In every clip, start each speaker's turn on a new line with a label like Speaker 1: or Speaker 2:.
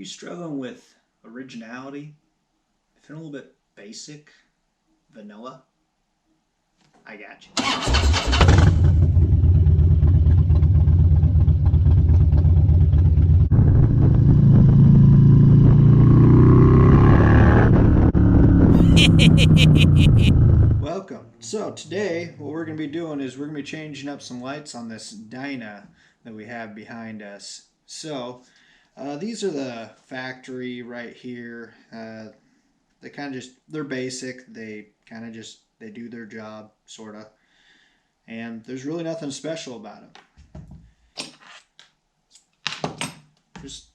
Speaker 1: you struggling with originality? Feeling a little bit basic, vanilla? I got you. Welcome. So today what we're going to be doing is we're going to be changing up some lights on this Dyna that we have behind us. So these are the factory right here. They kind of just, they're basic. They kind of just, they do their job, sort of. And there's really nothing special about them. Just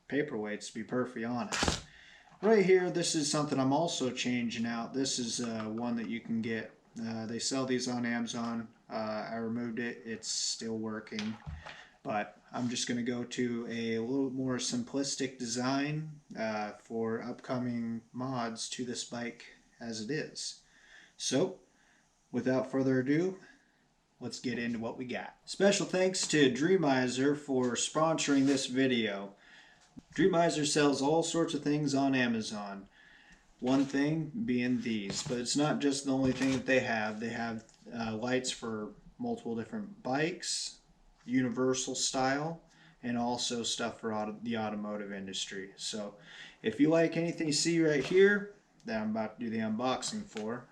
Speaker 1: paperweights, to be perfectly honest. Right here, this is something I'm also changing out. This is one that you can get. They sell these on Amazon. I removed it. It's still working. But I'm just going to go to a little more simplistic design for upcoming mods to this bike as it is. So, without further ado, let's get into what we got. Special thanks to Dreamizer for sponsoring this video. Dreamizer sells all sorts of things on Amazon. One thing being these, but it's not just the only thing that they have. They have lights for multiple different bikes, universal style, and also stuff for the automotive industry. So if you like anything you see right here that I'm about to do the unboxing for,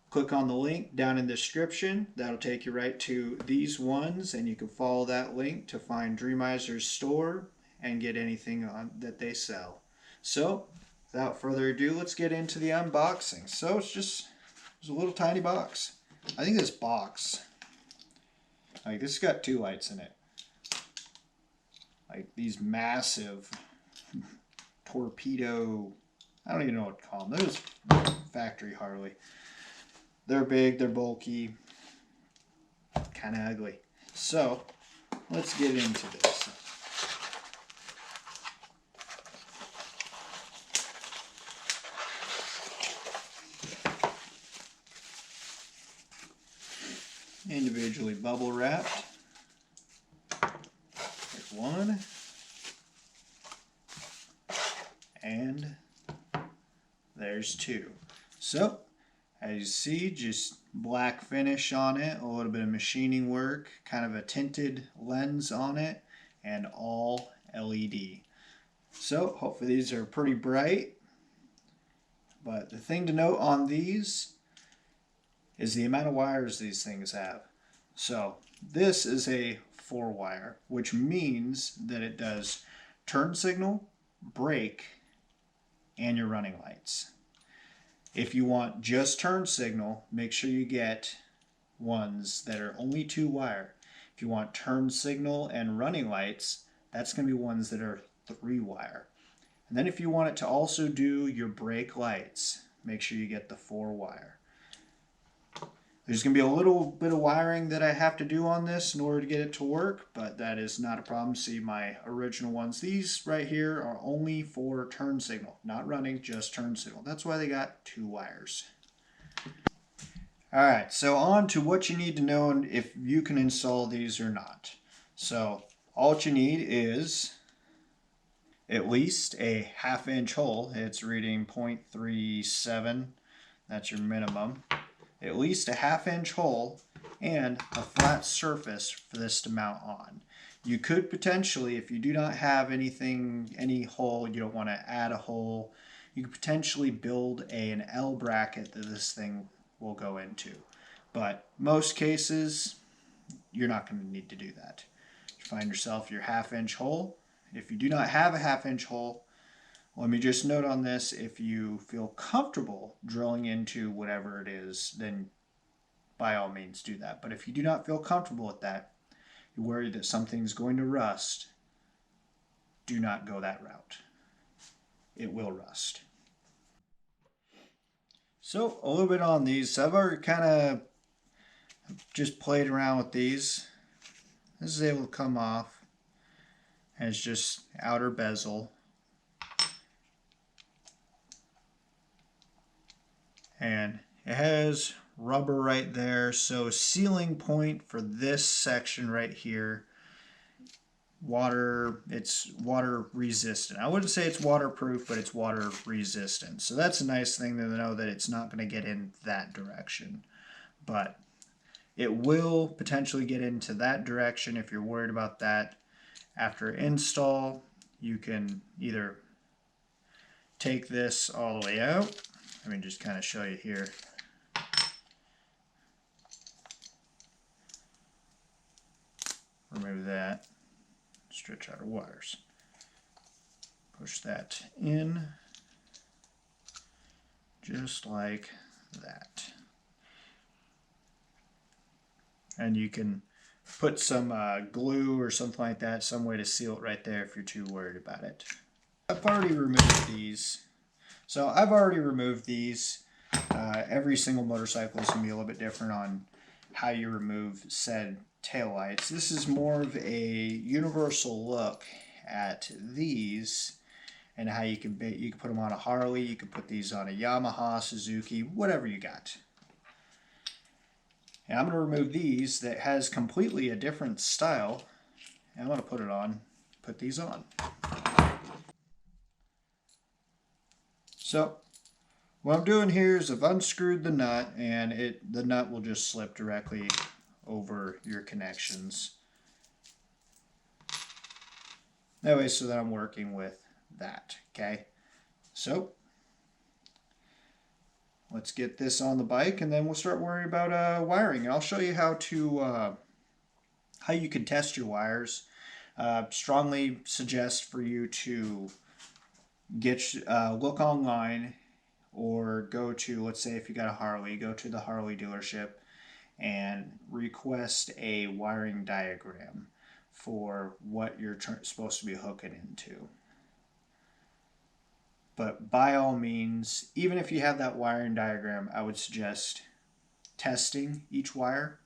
Speaker 1: click on the link down in the description. That'll take you right to these ones, and you can follow that link to find Dreamizer's store and get anything on that they sell. So without further ado, let's get into the unboxing. So it's a little tiny box. I think this box, like, this has got two lights in it. Like these massive torpedo, I don't even know what to call them. They're just factory Harley. They're big, they're bulky, kind of ugly. So let's get into this. Individually bubble wrapped. There's one. And there's two. So, as you see, just black finish on it, a little bit of machining work, kind of a tinted lens on it, and all LED. So, hopefully these are pretty bright. But the thing to note on these is the amount of wires these things have. So this is a 4-wire, which means that it does turn signal, brake, and your running lights. If you want just turn signal, make sure you get ones that are only 2-wire. If you want turn signal and running lights, that's going to be ones that are 3-wire. And then if you want it to also do your brake lights, make sure you get the 4-wire. There's going to be a little bit of wiring that I have to do on this in order to get it to work, but that is not a problem. See my original ones. These right here are only for turn signal, not running, just turn signal. That's why they got 2 wires. Alright, so on to what you need to know and if you can install these or not. So all you need is at least a 1/2 inch hole. It's reading 0.37. That's your minimum. At least a 1/2 inch hole and a flat surface for this to mount on. You could potentially, if you do not have any hole, you don't want to add a hole, you could potentially build an L bracket that this thing will go into. But most cases, you're not going to need to do that. You find yourself your 1/2 inch hole. If you do not have a 1/2 inch hole, let me just note on this, if you feel comfortable drilling into whatever it is, then by all means do that. But if you do not feel comfortable with that, you're worried that something's going to rust, do not go that route. It will rust. So a little bit on these. I've already kind of just played around with these. This is able to come off. And it's just outer bezel. And it has rubber right there, so sealing point for this section right here it's water resistant. I wouldn't say it's waterproof, but it's water resistant. So that's a nice thing to know, that it's not going to get in that direction. But it will potentially get into that direction. If you're worried about that after install, you can either take this all the way out. Let me just kind of show you here. Remove that. Stretch out our wires. Push that in just like that. And you can put some glue or something like that, some way to seal it right there if you're too worried about it. I've already removed these. So I've already removed these. Every single motorcycle is going to be a little bit different on how you remove said taillights. This is more of a universal look at these and how you can put them on a Harley, you can put these on a Yamaha, Suzuki, whatever you got. And I'm going to remove these that has completely a different style, and I'm going to put these on. So what I'm doing here is I've unscrewed the nut, and the nut will just slip directly over your connections. That way, so that I'm working with that, okay? So let's get this on the bike, and then we'll start worrying about wiring. I'll show you how you can test your wires. Strongly suggest for you to look online, or go to, let's say if you got a Harley, go to the Harley dealership and request a wiring diagram for what you're supposed to be hooking into. But by all means, even if you have that wiring diagram, I would suggest testing each wire,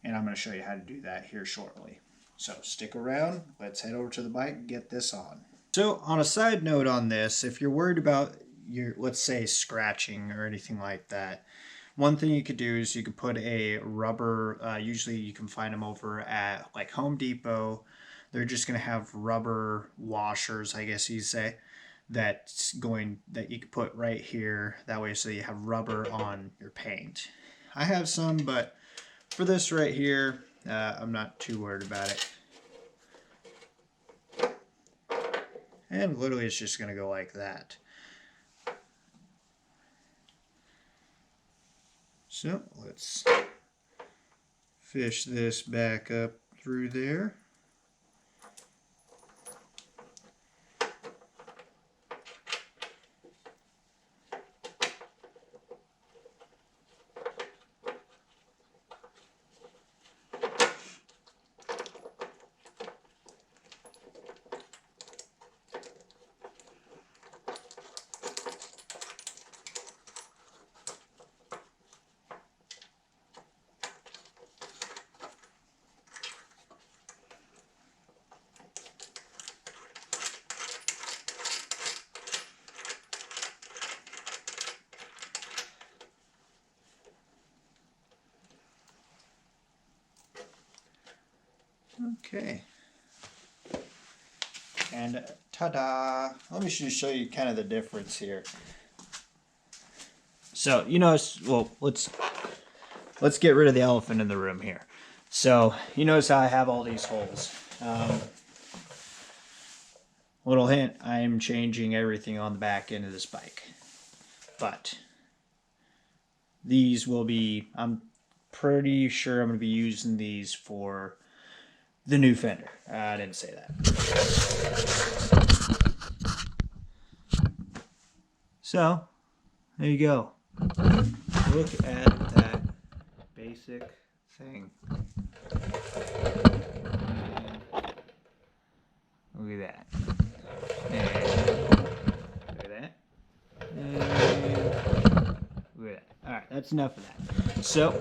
Speaker 1: and I'm going to show you how to do that here shortly. So stick around, let's head over to the bike and get this on. So on a side note on this, if you're worried about let's say scratching or anything like that, one thing you could do is you could put a rubber, usually you can find them over at like Home Depot. They're just going to have rubber washers, I guess you'd say, that you could put right here. That way, so you have rubber on your paint. I have some, but for this right here, I'm not too worried about it. And literally it's just going to go like that. So let's fish this back up through there. Okay. And ta-da! Let me just show you kind of the difference here. So, you notice, well, let's get rid of the elephant in the room here. So, you notice how I have all these holes. Little hint, I'm changing everything on the back end of this bike. But these will be, I'm pretty sure I'm going to be using these for the new fender. I didn't say that. So, there you go. Look at that basic thing. And look at that. And look at that. And look at that. Alright, that's enough of that. So,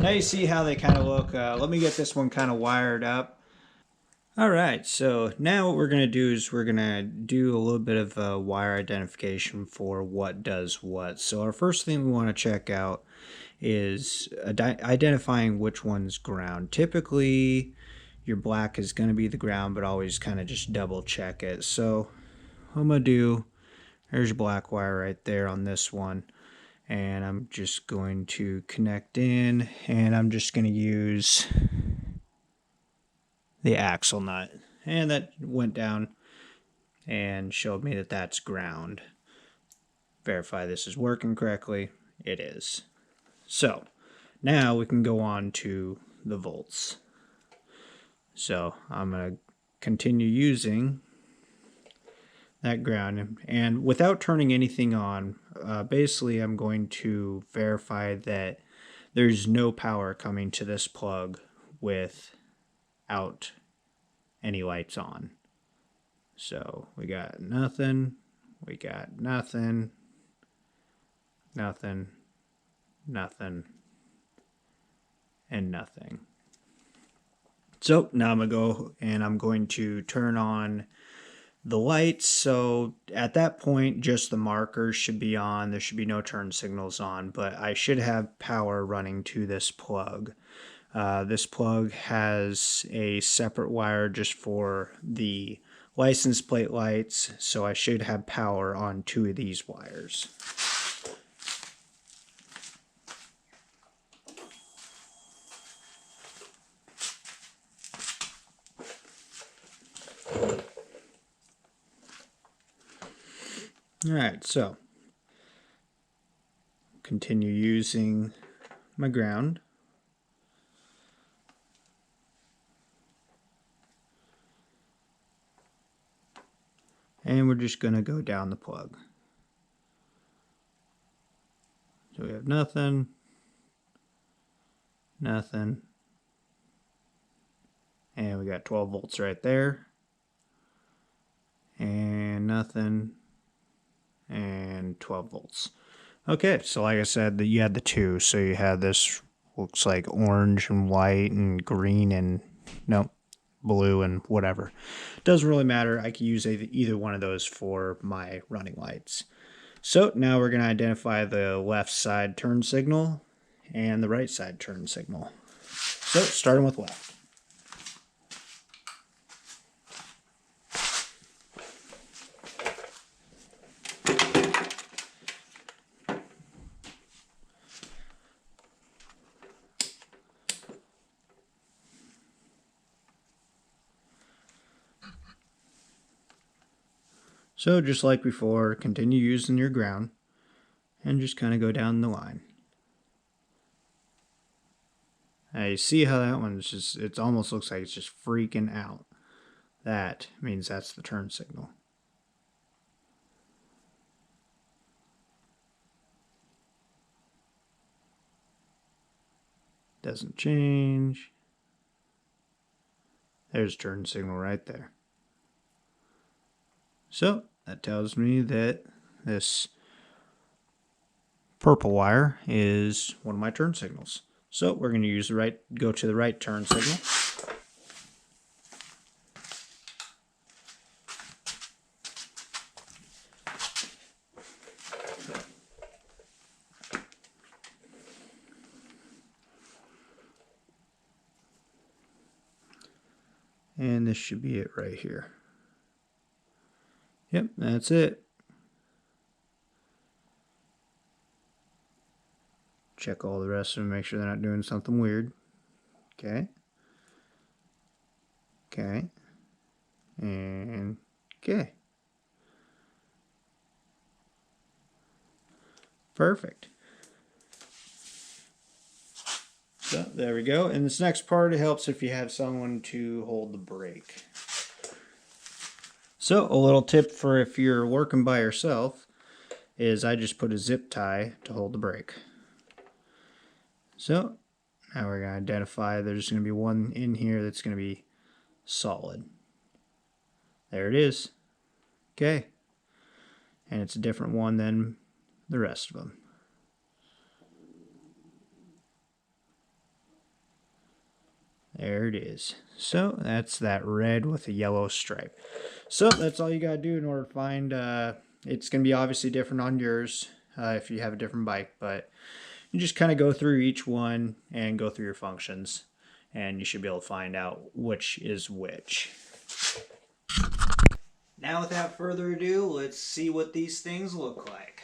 Speaker 1: now you see how they kind of look. Let me get this one kind of wired up. Alright, so now what we're going to do is we're going to do a little bit of wire identification for what does what. So our first thing we want to check out is identifying which one's ground. Typically, your black is going to be the ground, but always kind of just double check it. So what I'm going to do, there's your black wire right there on this one. And I'm just going to connect in, and I'm just going to use the axle nut. And that went down and showed me that that's ground. Verify this is working correctly. It is. So now we can go on to the volts. So I'm going to continue using that ground, and without turning anything on, basically I'm going to verify that there's no power coming to this plug without any lights on. So we got nothing, we got nothing, nothing, nothing, and nothing. So now I'm going to go and I'm going to turn on the lights. So at that point, just the markers should be on. There should be no turn signals on, but I should have power running to this plug. This plug has a separate wire just for the license plate lights, so I should have power on 2 of these wires. Alright, so continue using my ground. And we're just going to go down the plug. So we have nothing, nothing, and we got 12 volts right there, and nothing, and 12 volts. Okay, so like I said, you had the 2, so you had this, looks like orange and white and green and, no, blue and whatever. Doesn't really matter. I can use either one of those for my running lights. So now we're going to identify the left side turn signal and the right side turn signal. So starting with left. So just like before, continue using your ground and just kind of go down the line. Now you see how that one's just, it almost looks like it's just freaking out. That means that's the turn signal. Doesn't change. There's turn signal right there. So that tells me that this purple wire is one of my turn signals. So we're going to use go to the right turn signal. And this should be it right here. Yep, that's it. Check all the rest of them, make sure they're not doing something weird. Okay. Okay. And okay. Perfect. So there we go. And this next part, it helps if you have someone to hold the brake. So a little tip for if you're working by yourself is I just put a zip tie to hold the brake. So now we're going to identify there's going to be one in here that's going to be solid. There it is. Okay. And it's a different one than the rest of them. There it is. So that's that red with a yellow stripe. So that's all you got to do in order to find, it's going to be obviously different on yours if you have a different bike, but you just kind of go through each one and go through your functions. and you should be able to find out which is which. Now without further ado, let's see what these things look like.